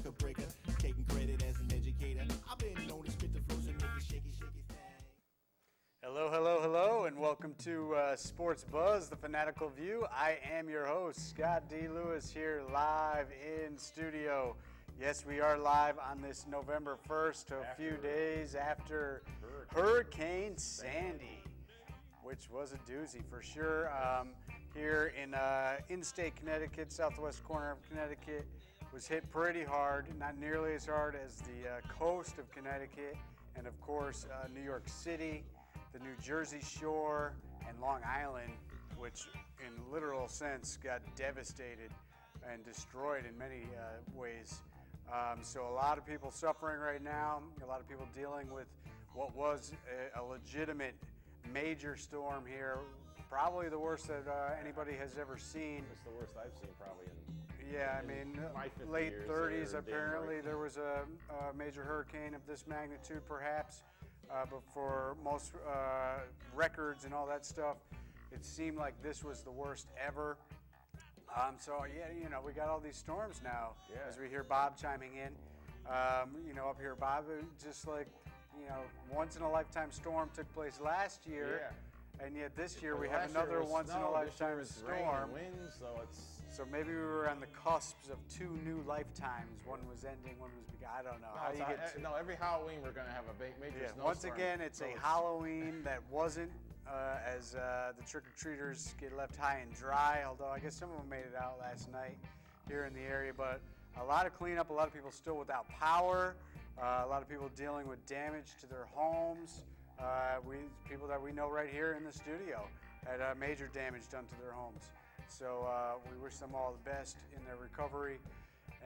record breaker, taking credit as an educator. I've been known to spit the flows and make it shaky, shaky thing. Hello, hello, hello, and welcome to Sports Buzz, the Fanatical View. I am your host, Scott D. Lewis, here live in studio. Yes, we are live on this November 1st, a few days after Hurricane Sandy, which was a doozy for sure. Here in state Connecticut, southwest corner of Connecticut, was hit pretty hard, not nearly as hard as the coast of Connecticut, and of course New York City, the New Jersey shore, and Long Island, which in literal sense got devastated and destroyed in many ways. So a lot of people suffering right now, a lot of people dealing with what was a legitimate major storm here, probably the worst that anybody has ever seen. It's the worst I've seen probably in yeah, I mean, late 30s apparently there was a major hurricane of this magnitude perhaps, but for most records and all that stuff, it seemed like this was the worst ever. So yeah, you know, we got all these storms now, as we hear Bob chiming in. You know, up here, Bob, just like, you know, once in a lifetime storm took place last year, and yet this year we have another once in a lifetime storm. Rain and wind, so maybe we were on the cusps of two new lifetimes. One was ending, one was beginning. I don't know. No, every Halloween we're going to have a major snowstorm. Once again, it's a Halloween that wasn't as the trick-or-treaters get left high and dry, although I guess some of them made it out last night here in the area. But a lot of cleanup, a lot of people still without power, a lot of people dealing with damage to their homes. People that we know right here in the studio had major damage done to their homes. So we wish them all the best in their recovery,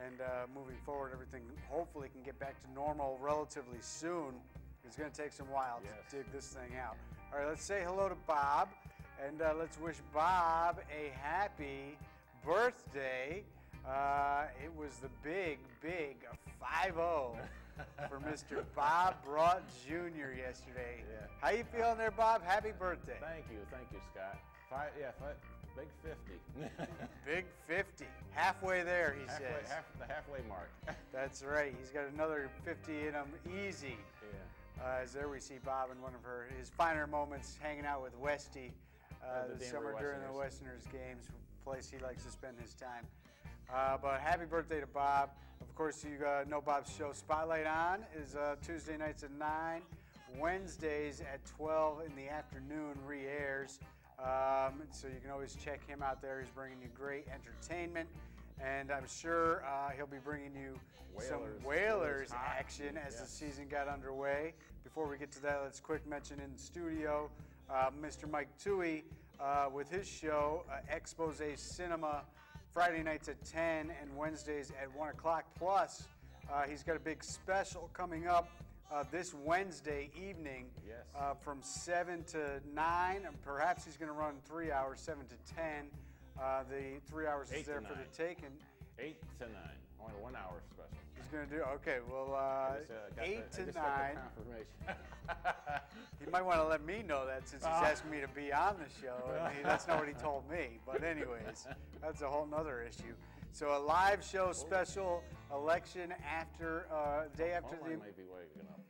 and moving forward, everything hopefully can get back to normal relatively soon. It's going to take some while to dig this thing out. All right, let's say hello to Bob, and let's wish Bob a happy birthday. It was the big 5-0 for Mr. Bob Brought Jr. yesterday. Yeah. How you feeling there, Bob? Happy birthday. Thank you, Scott. Big 50. Big 50. Halfway there, he says. The halfway mark. That's right. He's got another 50 in him, easy. Yeah. As there we see Bob in one of his finer moments, hanging out with Westy this summer during the Westerners games, place he likes to spend his time. But happy birthday to Bob. Of course, you know Bob's show Spotlight On is Tuesday nights at 9, Wednesdays at 12 in the afternoon re-airs. So you can always check him out there. He's bringing you great entertainment. And I'm sure he'll be bringing you some Whalers action as the season got underway. Before we get to that, let's quick mention in the studio, Mr. Mike Toohey with his show, Expose Cinema, Friday nights at 10 and Wednesdays at 1 o'clock. Plus, he's got a big special coming up this Wednesday evening from 7 to 9. And perhaps he's going to run 3 hours, 7 to 10. The 3 hours is there for the taking. 8 to 9. Only 1 hour special. He's going to do, okay, well, 8 to 9. Confirmation. He might want to let me know that since he's asking me to be on the show. And that's not what he told me. But anyways, that's a whole nother issue. So a live show special, election after, day after the... might be waking up.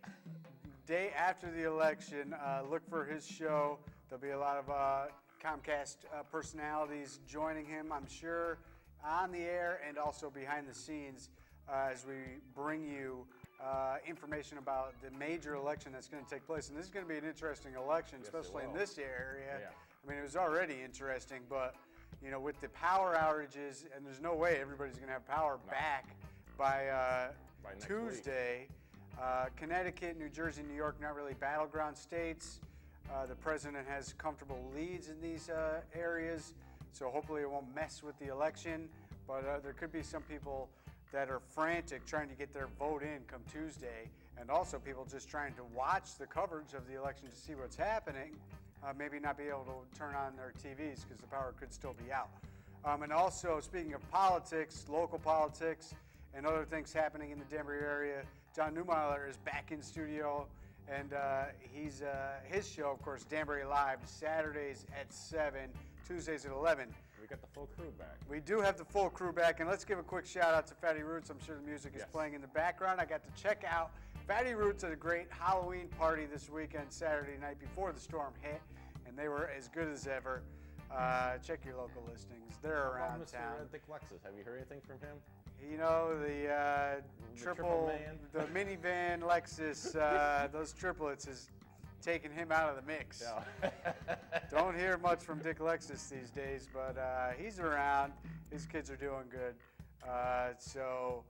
Day after the election, look for his show. There'll be a lot of Comcast personalities joining him, I'm sure, on the air and also behind the scenes as we bring you information about the major election that's going to take place. And this is going to be an interesting election, especially in this area. Yeah. I mean, it was already interesting, but you know, with the power outages, and there's no way everybody's going to have power back by Tuesday. Connecticut, New Jersey, New York, not really battleground states. The president has comfortable leads in these areas, so hopefully it won't mess with the election. But there could be some people that are frantic trying to get their vote in come Tuesday, and also people just trying to watch the coverage of the election to see what's happening, maybe not be able to turn on their TVs because the power could still be out. And also, speaking of politics, local politics, and other things happening in the Danbury area, John Neumeiler is back in studio. And his show, of course, Danbury Live, Saturdays at 7, Tuesdays at 11. got the full crew back. We do have the full crew back, and let's give a quick shout out to Fatty Roots. I'm sure the music is Yes. playing in the background. I got to check out Fatty Roots at a great Halloween party this weekend, Saturday night before the storm hit, and they were as good as ever. Check your local listings. They're How about around Mr. town. Dick Lexus? Have you heard anything from him? You know, the triple man. the minivan Lexus, those triplets is taking him out of the mix. Yeah. Don't hear much from Dick Lexus these days, but he's around. His kids are doing good. So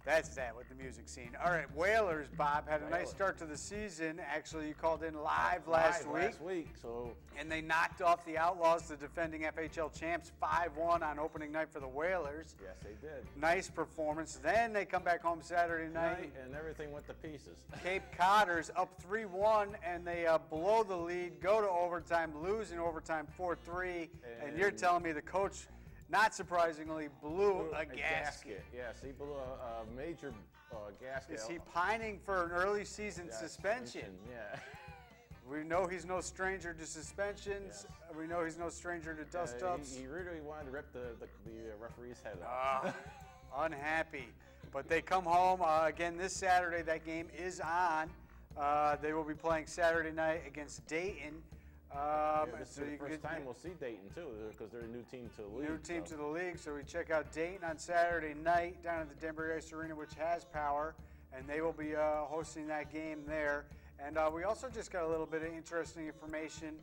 that's that with the music scene. All right, Whalers, Bob, had a nice Whalers. start to the season. Actually, you called in live last week. So And they knocked off the Outlaws, the defending FHL champs, 5-1 on opening night for the Whalers. yes, they did. Nice performance. Then they come back home Saturday night. And everything went to pieces. Cape Codders up 3-1, and they blow the lead, go to overtime, lose in overtime 4-3. And you're telling me the coach, not surprisingly, blew a gasket. Yes, he blew a major gasket. Is he pining for an early season Yeah, suspension? Yeah. We know he's no stranger to suspensions. Yes. We know he's no stranger to dust-ups. He really wanted to rip the referee's head off. Unhappy. But they come home again this Saturday. That game is on. They will be playing Saturday night against Dayton. This so is the you can first get- time we'll see Dayton, too, because they're a new team to the league. New team so. to the league, so we check out Dayton on Saturday night down at the Denver Ice Arena, which has power, and they will be hosting that game there. And we also just got a little bit of interesting information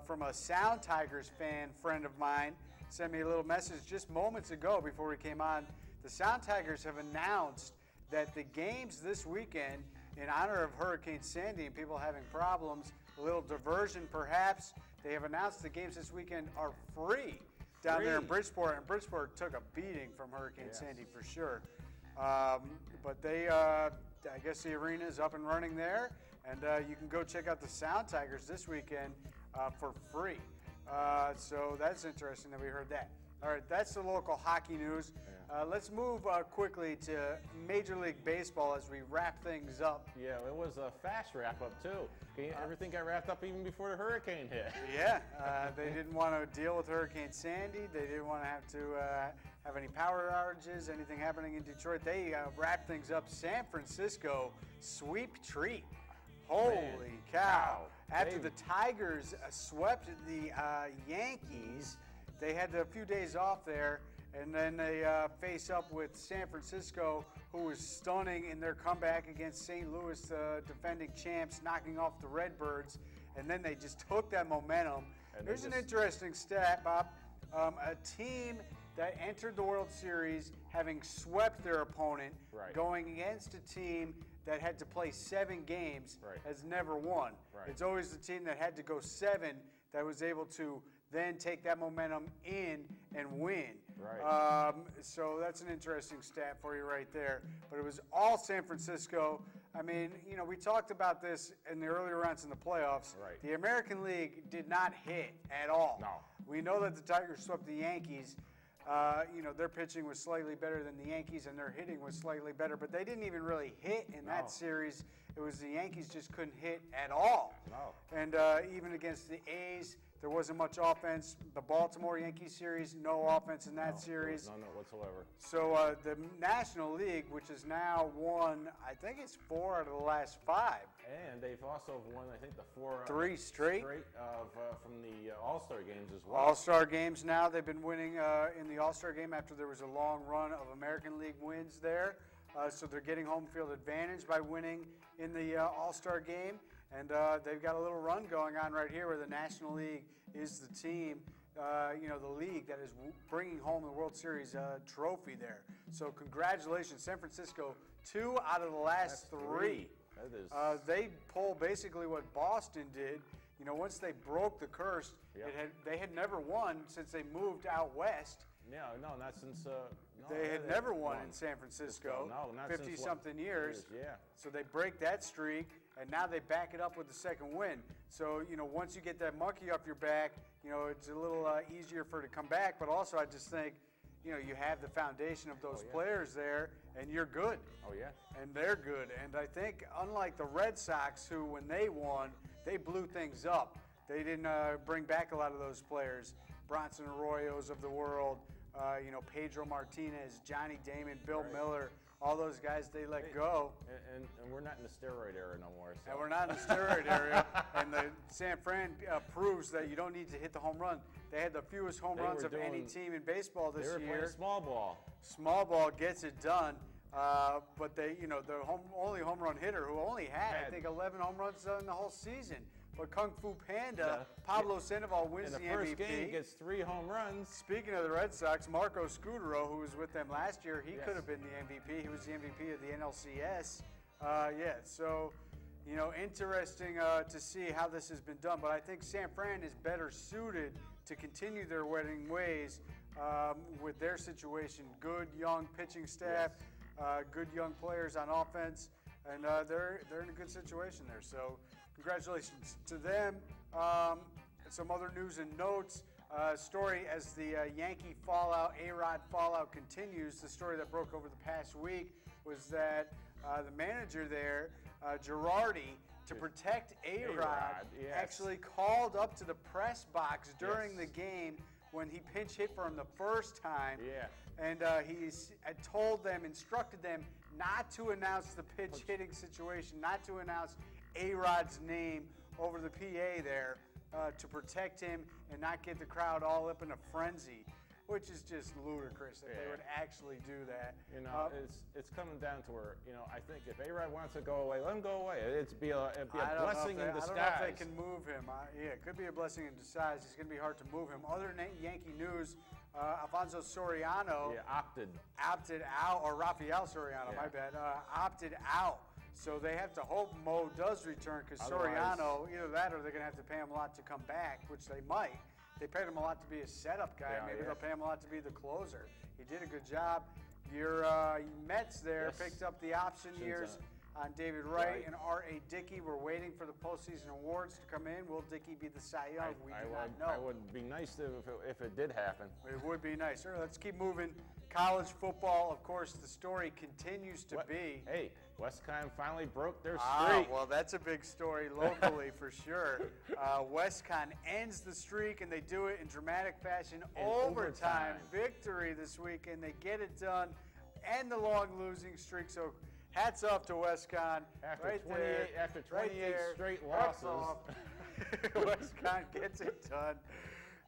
from a Sound Tigers fan friend of mine. Sent me a little message just moments ago before we came on. The Sound Tigers have announced that the games this weekend, in honor of Hurricane Sandy and people having problems, a little diversion perhaps, they have announced the games this weekend are free down there in Bridgeport, and Bridgeport took a beating from Hurricane Sandy for sure. But they, I guess the arena is up and running there, and you can go check out the Sound Tigers this weekend for free. So that's interesting that we heard that. All right, that's the local hockey news. Let's move quickly to Major League Baseball as we wrap things up. Yeah, it was a fast wrap-up, too. Everything got wrapped up even before the hurricane hit. Yeah, they didn't want to deal with Hurricane Sandy. They didn't want to have any power outages, anything happening in Detroit. They wrapped things up. San Francisco, sweep treat. Holy cow. After the Tigers swept the Yankees, they had a few days off there, and then they face up with San Francisco, who was stunning in their comeback against St. Louis, defending champs, knocking off the Redbirds, and then they just took that momentum. And Here's an just- interesting stat, Bob. A team that entered the World Series having swept their opponent, Right. going against a team that had to play 7 games, Right. has never won. Right. It's always the team that had to go 7 that was able to then take that momentum in and win. Right. So that's an interesting stat for you right there. But it was all San Francisco. I mean, you know, we talked about this in the earlier rounds in the playoffs. Right. The American League did not hit at all. No. We know that the Tigers swept the Yankees. You know, their pitching was slightly better than the Yankees, and their hitting was slightly better, but they didn't even really hit in that No. series. It was the Yankees just couldn't hit at all. No. And even against the A's, there wasn't much offense. The Baltimore Yankees series, no offense in that series. None whatsoever. So the National League, which has now won, I think it's 4 out of the last 5. And they've also won, I think, the 4 3 straight from the All-Star games as well. All-Star games now. They've been winning in the All-Star game after there was a long run of American League wins there. So they're getting home field advantage by winning in the All-Star game. And they've got a little run going on right here where the National League is the team, you know, the league that is bringing home the World Series trophy there. So congratulations, San Francisco, 2 out of the last 3. That is. They pull basically what Boston did. You know, once they broke the curse, Yep. they had never won since they moved out west. No, not since. No, They had never won in San Francisco, No, not since 50-something years. Yeah. So they break that streak, and now they back it up with the second win. So, you know, once you get that monkey off your back, you know, it's a little easier for it to come back. But also, I just think, you know, you have the foundation of those players there, and you're good. Oh, yeah. And they're good. And I think, unlike the Red Sox, who, when they won, they blew things up. They didn't bring back a lot of those players. Bronson Arroyos of the world, Pedro Martinez, Johnny Damon, Bill Miller, all those guys they let go. And we're not in the steroid era no more. So. And we're not in the steroid area. And the San Fran proves that you don't need to hit the home run. They had the fewest home runs of any team in baseball this year. They were playing small ball. Small ball gets it done. But the only home run hitter who only had, I think, 11 home runs in the whole season. But Kung Fu Panda, Pablo Sandoval wins the MVP. In the first game, gets 3 home runs. Speaking of the Red Sox, Marco Scudero, who was with them last year, he could have been the MVP. He was the MVP of the NLCS. So, interesting to see how this has been done. But I think San Fran is better suited to continue their winning ways with their situation. Good young pitching staff, good young players on offense, and they're in a good situation there. So congratulations to them. Some other news and notes. Story as the Yankee fallout, A-Rod fallout continues. The story that broke over the past week was that the manager there, Girardi, to protect A-Rod, actually called up to the press box during the game when he pinch hit for him the first time. And he had told them, instructed them not to announce the pitch hitting situation, not to announce A-Rod's name over the PA there to protect him and not get the crowd all up in a frenzy, which is just ludicrous that they would actually do that. It's coming down to where, I think if A-Rod wants to go away, let him go away. It'd be a blessing in disguise. I don't know if they can move him. It could be a blessing in disguise. It's going to be hard to move him. Other Yankee news, Alfonso Soriano opted out, or Rafael Soriano, my bad, opted out. So they have to hope Mo does return because Soriano, either that or they're going to have to pay him a lot to come back, which they might. They paid him a lot to be a setup guy. Maybe they'll pay him a lot to be the closer. He did a good job. Your Mets there picked up the option years on David Wright and R.A. Dickey. We're waiting for the postseason awards to come in. Will Dickey be the Cy Young? We do not know. It would be nice if it did happen. It would be nice. All right, let's keep moving. College football, of course, the story continues to be. Hey, WestCon finally broke their streak. Well, that's a big story locally for sure. WestCon ends the streak, and they do it in dramatic fashion. Overtime victory this week, and they get it done. And the long losing streak. So hats off to WestCon. After 28 straight losses. WestCon gets it done.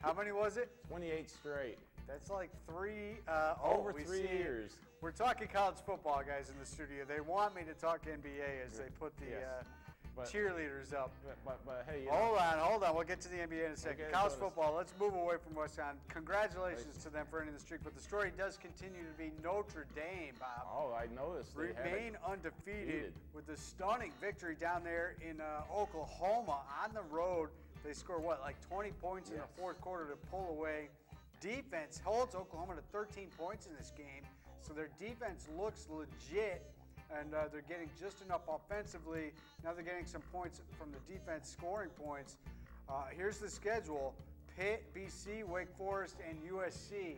How many was it? 28 straight. That's like over 3 years. We're talking college football, guys, in the studio. They want me to talk NBA as they put the cheerleaders up. But hey, hold on. We'll get to the NBA in a second. College football, let's move away from WestCon. Congratulations to them for ending the streak, but the story does continue to be Notre Dame, Bob. Oh, I noticed. Remain undefeated with the stunning victory down there in Oklahoma on the road. They score, 20 points in the fourth quarter to pull away. Defense holds Oklahoma to 13 points in this game, so their defense looks legit, and they're getting just enough offensively. Now they're getting some points from the defense, scoring points. Here's the schedule: Pitt, BC, Wake Forest, and USC.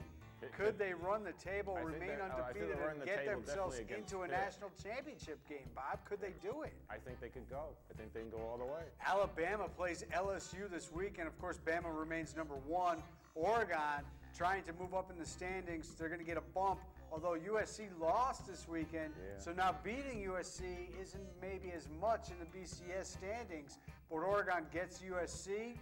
Could they run the table, remain undefeated, and get themselves into a national championship game, Bob? Could they do it? I think they could go. I think they can go all the way. Alabama plays LSU this week, and of course, Bama remains #1. Oregon trying to move up in the standings. They're going to get a bump, although USC lost this weekend. So now beating USC isn't maybe as much in the BCS standings, but Oregon gets USC,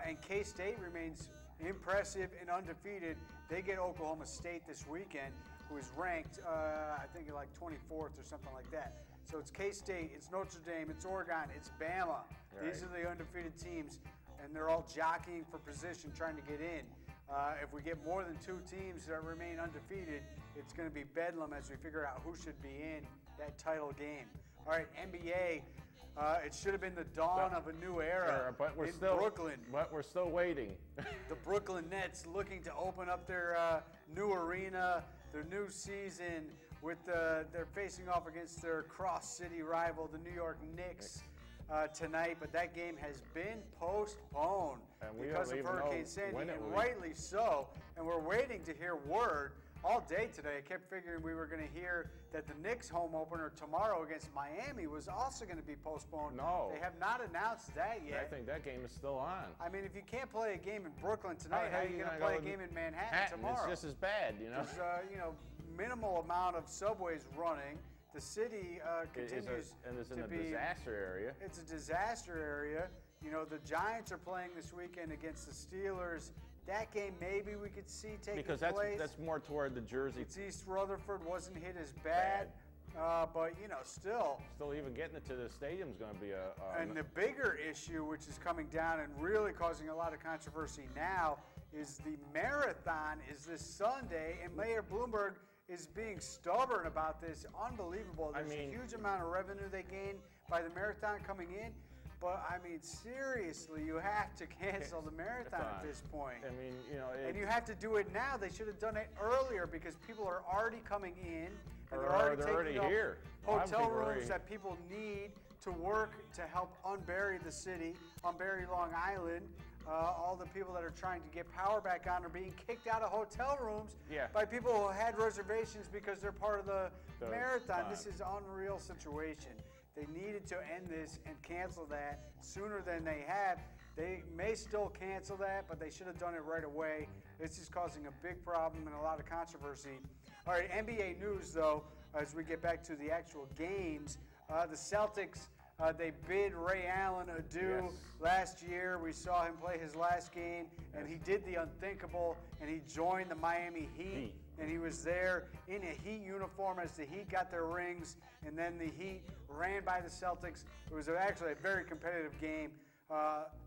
and K-State remains impressive and undefeated. They get Oklahoma State this weekend, who is ranked, I think, like 24th or something like that. So it's K-State, it's Notre Dame, it's Oregon, it's Bama. These are the undefeated teams, and they're all jockeying for position, trying to get in. If we get more than 2 teams that remain undefeated, it's going to be bedlam as we figure out who should be in that title game. All right, NBA. It should have been the dawn of a new era but we're in still, Brooklyn. But we're still waiting. The Brooklyn Nets looking to open up their new arena, their new season. They're facing off against their cross-city rival, the New York Knicks, tonight. But that game has been postponed because of Hurricane Sandy, and rightly so. And we're waiting to hear word all day today, I kept figuring we were going to hear that the Knicks home opener tomorrow against Miami was also going to be postponed. No. They have not announced that yet. I think that game is still on. I mean, if you can't play a game in Brooklyn tonight, how are you going to play a game in Manhattan tomorrow? It's just as bad, you know. There's, minimal amount of subways running. The city continues it's in to a be disaster area. It's a disaster area. The Giants are playing this weekend against the Steelers. That game maybe we could see taking place. Because that's more toward the Jersey. It's East Rutherford, wasn't hit as bad. But, still. Still even getting it to the stadium is going to be a... And the bigger issue, which is coming down and really causing a lot of controversy now, is the marathon is this Sunday, and Mayor Bloomberg is being stubborn about this. Unbelievable. There's a huge amount of revenue they gain by the marathon coming in. But, seriously, you have to cancel the marathon at this point. And you have to do it now. They should have done it earlier because people are already coming in. And they're already taking here. Hotel rooms that people need to work to help unbury the city, unbury Long Island. All the people that are trying to get power back on are being kicked out of hotel rooms by people who had reservations because they're part of the marathon. This is an unreal situation. They needed to end this and cancel that sooner than they have. They may still cancel that, but they should have done it right away. This is causing a big problem and a lot of controversy. All right, NBA news, though, as we get back to the actual games. The Celtics, they bid Ray Allen adieu last year. We saw him play his last game, and he did the unthinkable, and he joined the Miami Heat. And he was there in a Heat uniform as the Heat got their rings, and then the Heat ran by the Celtics. It was actually a very competitive game.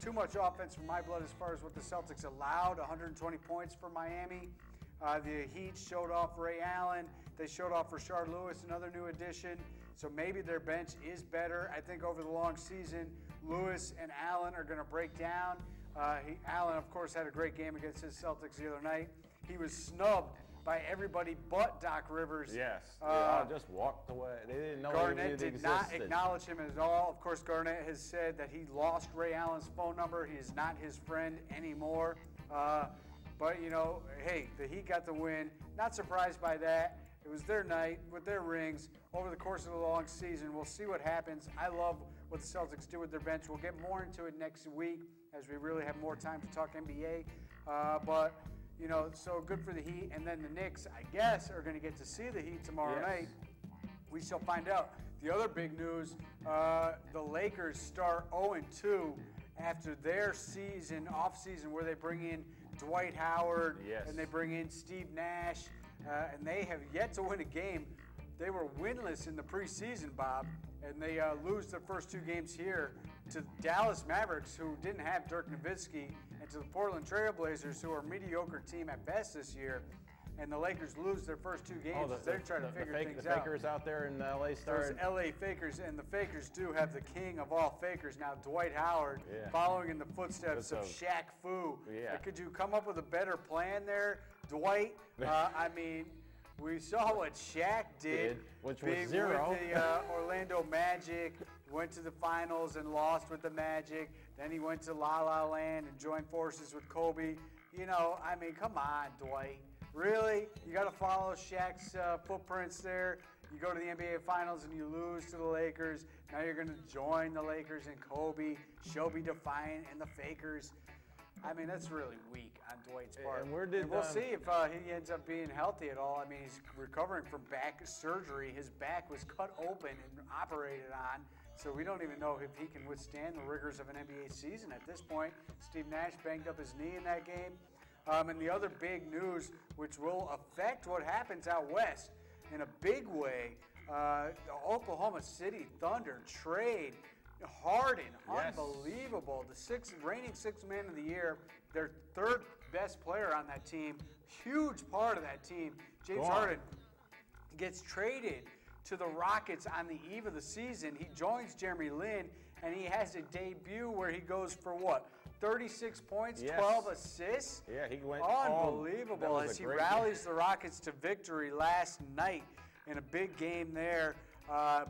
Too much offense for my blood as far as what the Celtics allowed, 120 points for Miami. The Heat showed off Ray Allen. They showed off Rashard Lewis, another new addition. So maybe their bench is better. I think over the long season, Lewis and Allen are going to break down. Allen, of course, had a great game against his Celtics the other night. He was snubbed by everybody but Doc Rivers. Yes. They all just walked away. They didn't know Garnett he did not acknowledge him at all. Of course, Garnett has said that he lost Ray Allen's phone number. He is not his friend anymore. But, hey, the Heat got the win. Not surprised by that. It was their night with their rings over the course of the long season. We'll see what happens. I love what the Celtics do with their bench. We'll get more into it next week as we really have more time to talk NBA. But, so good for the Heat. And then the Knicks, I guess, are going to get to see the Heat tomorrow night. We shall find out. The other big news, the Lakers start 0-2 after their off-season, where they bring in Dwight Howard and they bring in Steve Nash. And they have yet to win a game. They were winless in the preseason, Bob, and they lose their first two games here to Dallas Mavericks, who didn't have Dirk Nowitzki, and to the Portland Trail Blazers, who are a mediocre team at best this year. And the Lakers lose their first two games as they're trying to figure things out. The fakers out there in L.A. started. Those L.A. fakers, and the fakers do have the king of all fakers now, Dwight Howard, following in the footsteps of Shaq Fu. Could you come up with a better plan there, Dwight? We saw what Shaq did, which was 0. With the Orlando Magic. Went to the finals and lost with the Magic. Then he went to La La Land and joined forces with Kobe. Come on, Dwight. Really? You got to follow Shaq's footprints there. You go to the NBA Finals and you lose to the Lakers. Now you're going to join the Lakers and Kobe, Shobi Defiant, and the Fakers. That's really weak on Dwight's part. And we'll see if he ends up being healthy at all. He's recovering from back surgery. His back was cut open and operated on. So we don't even know if he can withstand the rigors of an NBA season at this point. Steve Nash banged up his knee in that game. And the other big news, which will affect what happens out west in a big way, the Oklahoma City Thunder trade Harden. Unbelievable. The reigning sixth man of the year, their third best player on that team, huge part of that team, James Harden, gets traded to the Rockets on the eve of the season. He joins Jeremy Lin, and he has a debut where he goes for what? 36 points, 12 assists. Yeah, he went unbelievable as he rallies the Rockets to victory last night in a big game there.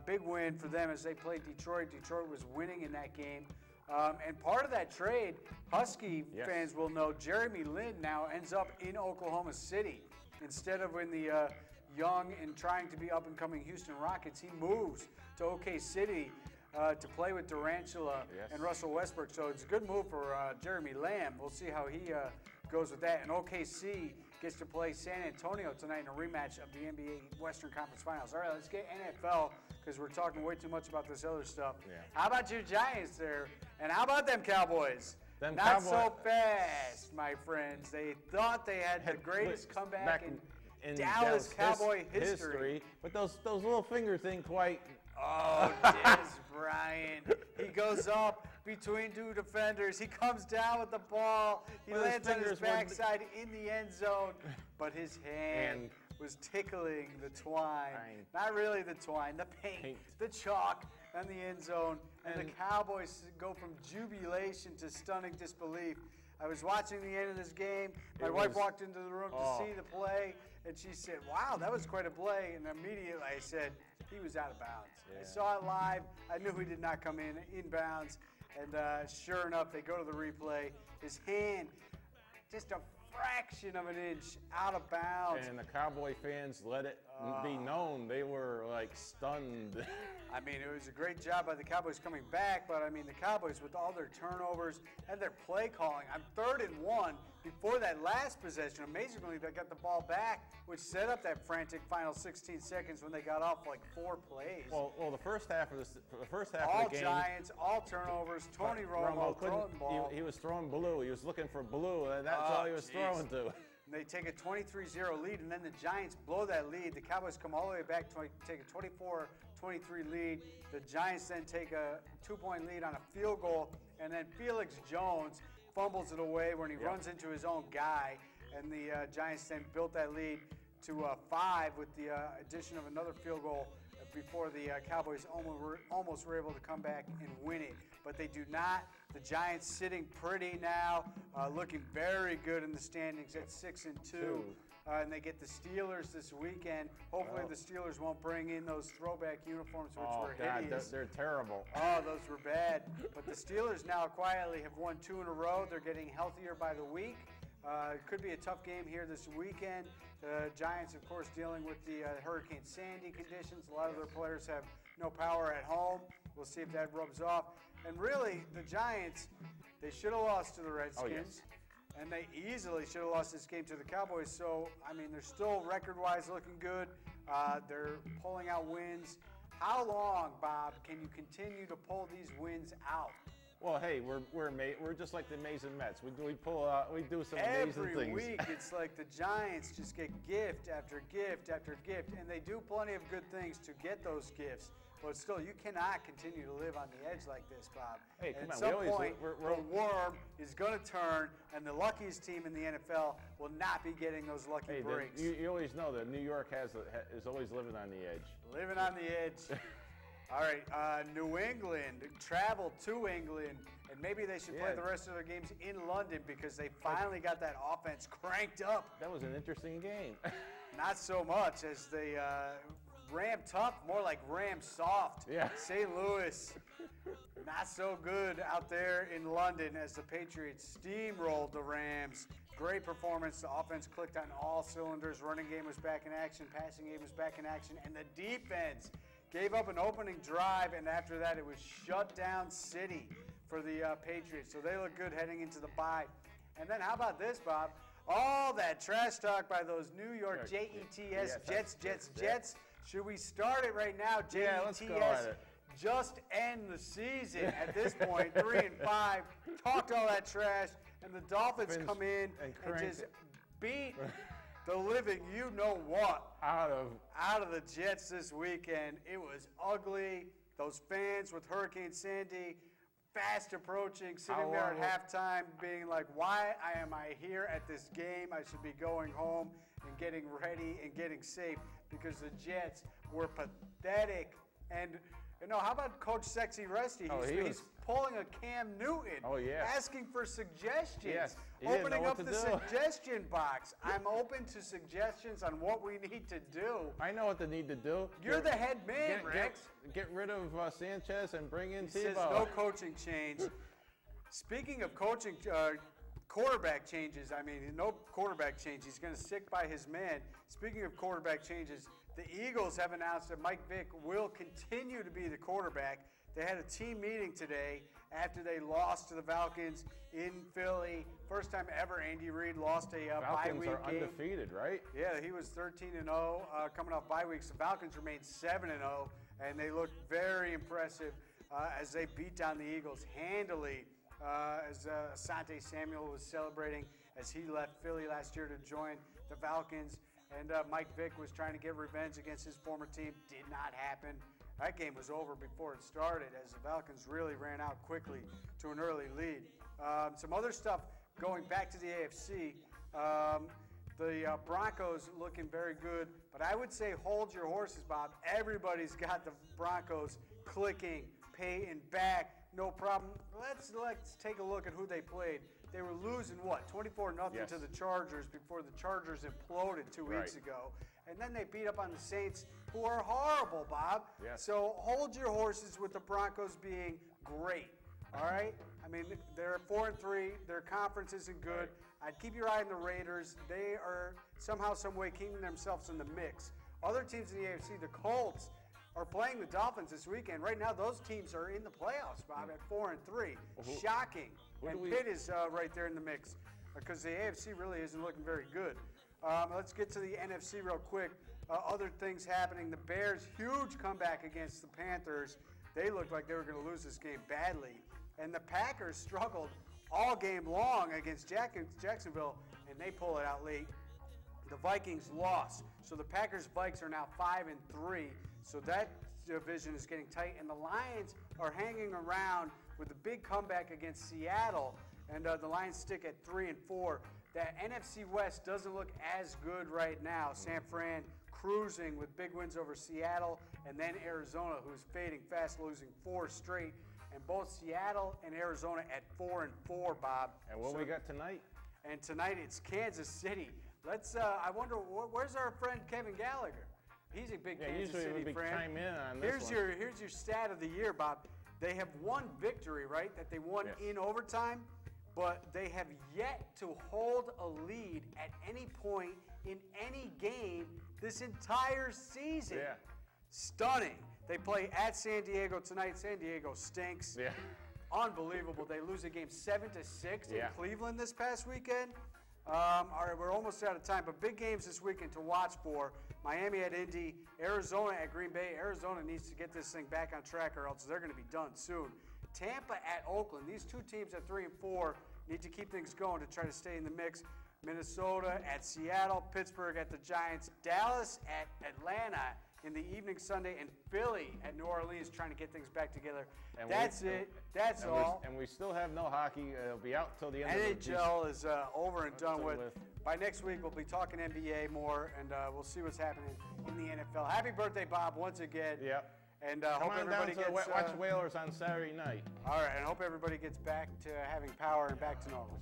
Big win for them as they played Detroit. Detroit was winning in that game. And part of that trade, Husky fans will know, Jeremy Lin now ends up in Oklahoma City. Instead of in the young and trying to be up-and-coming Houston Rockets, he moves to OK City to play with Durantula and Russell Westbrook. So it's a good move for Jeremy Lamb. We'll see how he goes with that. And OKC gets to play San Antonio tonight in a rematch of the NBA Western Conference Finals. All right, let's get NFL because we're talking way too much about this other stuff. Yeah. How about your Giants there? And how about them Cowboys? Not so fast, my friends. They thought they had the greatest comeback in Dallas Cowboy history. But those little finger thing quite. Oh, Dez Bryant. He goes up between two defenders. He comes down with the ball. He lands on his backside in the end zone. But his hand was tickling the twine. Not really the twine, the paint. The chalk on the end zone. And the Cowboys go from jubilation to stunning disbelief. I was watching the end of this game. My wife walked into the room to see the play, and she said, wow, that was quite a play. And immediately I said, he was out of bounds. Yeah. I saw it live. I knew he did not come in bounds. And sure enough, they go to the replay. His hand, just a fraction of an inch out of bounds. And the Cowboy fans let it be known. They were like stunned. I mean, it was a great job by the Cowboys coming back, but I mean, the Cowboys with all their turnovers and their play calling. On 3rd and 1, before that last possession, amazingly, they got the ball back, which set up that frantic final 16 seconds when they got off like 4 plays. Well, the first half of the game. All Giants, all turnovers. Tony Romo throwing the ball. He was throwing blue. He was looking for blue, and that's all he was throwing to. And they take a 23-0 lead, and then the Giants blow that lead. The Cowboys come all the way back to take a 24-23 lead. The Giants then take a 2-point lead on a field goal, and then Felix Jones fumbles it away when he runs into his own guy, and the Giants then built that lead to 5 with the addition of another field goal before the Cowboys almost were able to come back and win it. But they do not. The Giants sitting pretty now, looking very good in the standings at 6-2. And they get the Steelers this weekend. Hopefully the Steelers won't bring in those throwback uniforms, which were hideous. They're terrible. Oh, those were bad. But the Steelers now quietly have won 2 in a row. They're getting healthier by the week. It could be a tough game here this weekend. The Giants, of course, dealing with the Hurricane Sandy conditions. A lot of their players have no power at home. We'll see if that rubs off. And really, the Giants, they should have lost to the Redskins. And they easily should have lost this game to the Cowboys. So, I mean, they're still record-wise looking good. They're pulling out wins. How long, Bob, can you continue to pull these wins out? Well, hey, we're just like the amazing Mets. We do some amazing things. Every week, it's like the Giants just get gift after gift after gift, and they do plenty of good things to get those gifts. But still, you cannot continue to live on the edge like this, Bob. Hey, come on. At some point, the worm is going to turn, and the luckiest team in the NFL will not be getting those lucky breaks. You always know that New York is always living on the edge. Living on the edge. All right, New England traveled to England, and maybe they should play the rest of their games in London because they finally got that offense cranked up. That was an interesting game. Not so much as they ram tough, more like ram soft. Yeah. St. Louis, not so good out there in London as the Patriots steamrolled the Rams. Great performance. The offense clicked on all cylinders. Running game was back in action. Passing game was back in action. And the defense gave up an opening drive, and after that it was shut down city for the Patriots. So they look good heading into the bye. And then how about this, Bob? All that trash talk by those New York Jets, Jets. Should we start it right now? Yeah, let's go at it. Just end the season at this point, 3-5. Talked all that trash, and the Dolphins come in and just beat the living you-know-what out of the Jets this weekend. It was ugly. Those fans with Hurricane Sandy fast approaching, sitting there at halftime being like, why am I here at this game? I should be going home and getting ready and getting safe, because the Jets were pathetic. And, how about Coach Sexy Rusty? He's pulling a Cam Newton, asking for suggestions, opening up the suggestion box. I'm open to suggestions on what we need to do. I know what they need to do. You're the head man, Rex. Get rid of Sanchez and bring in Tebow. He says no coaching change. Speaking of coaching quarterback changes. I mean, no quarterback change. He's going to stick by his man. Speaking of quarterback changes, the Eagles have announced that Mike Vick will continue to be the quarterback. They had a team meeting today after they lost to the Falcons in Philly. First time ever Andy Reid lost a bye week game. Falcons are undefeated, right? Yeah, he was 13-0 coming off bye weeks. The Falcons remained 7-0, and they looked very impressive as they beat down the Eagles handily. As Asante Samuel was celebrating as he left Philly last year to join the Falcons. And Mike Vick was trying to get revenge against his former team. Did not happen. That game was over before it started as the Falcons really ran out quickly to an early lead. Some other stuff going back to the AFC. The Broncos looking very good, but I would say hold your horses, Bob. Everybody's got the Broncos clicking, paying back. No problem. Let's take a look at who they played. They were losing, 24-0 Yes. to the Chargers before the Chargers imploded 2 weeks ago. And then they beat up on the Saints, who are horrible, Bob. Yes. So hold your horses with the Broncos being great, all right? I mean, they're 4-3. Their conference isn't good. I'd keep your eye on the Raiders. They are somehow, some way keeping themselves in the mix. Other teams in the AFC, the Colts, are playing the Dolphins this weekend. Right now, those teams are in the playoffs, Bob, at 4-3. Shocking. And Pitt is right there in the mix because the AFC really isn't looking very good. Let's get to the NFC real quick. Other things happening. The Bears, huge comeback against the Panthers. They looked like they were going to lose this game badly. And the Packers struggled all game long against Jacksonville, and they pull it out late. The Vikings lost. So the Packers-Vikes are now 5-3. So that division is getting tight, and the Lions are hanging around with a big comeback against Seattle, and the Lions stick at 3-4. That NFC West doesn't look as good right now. San Fran cruising with big wins over Seattle, and then Arizona, who's fading fast, losing 4 straight, and both Seattle and Arizona at 4-4, Bob. And what we got tonight? And tonight it's Kansas City. Let's. I wonder where's our friend Kevin Gallagher. He's a big Kansas City friend. Chime in on this Here's your stat of the year, Bob. They have one victory, right? That they won in overtime, but they have yet to hold a lead at any point in any game this entire season. Yeah. Stunning. They play at San Diego tonight. San Diego stinks. Yeah. Unbelievable. They lose a game 7-6 in Yeah. Cleveland this past weekend. All right, we're almost out of time, but big games this weekend to watch for. Miami at Indy, Arizona at Green Bay. Arizona needs to get this thing back on track or else they're going to be done soon. Tampa at Oakland. These two teams at 3-4 need to keep things going to try to stay in the mix. Minnesota at Seattle, Pittsburgh at the Giants, Dallas at Atlanta in the evening Sunday, and Philly at New Orleans trying to get things back together. And That's it. That's all. And we still have no hockey. It'll be out till the end of the season. NHL is over and done with. By next week, we'll be talking NBA more, and we'll see what's happening in the NFL. Happy birthday, Bob, once again. Yep. And Come hope on everybody down to gets watch Whalers on Saturday night. all right, and hope everybody gets back to having power and back to normal.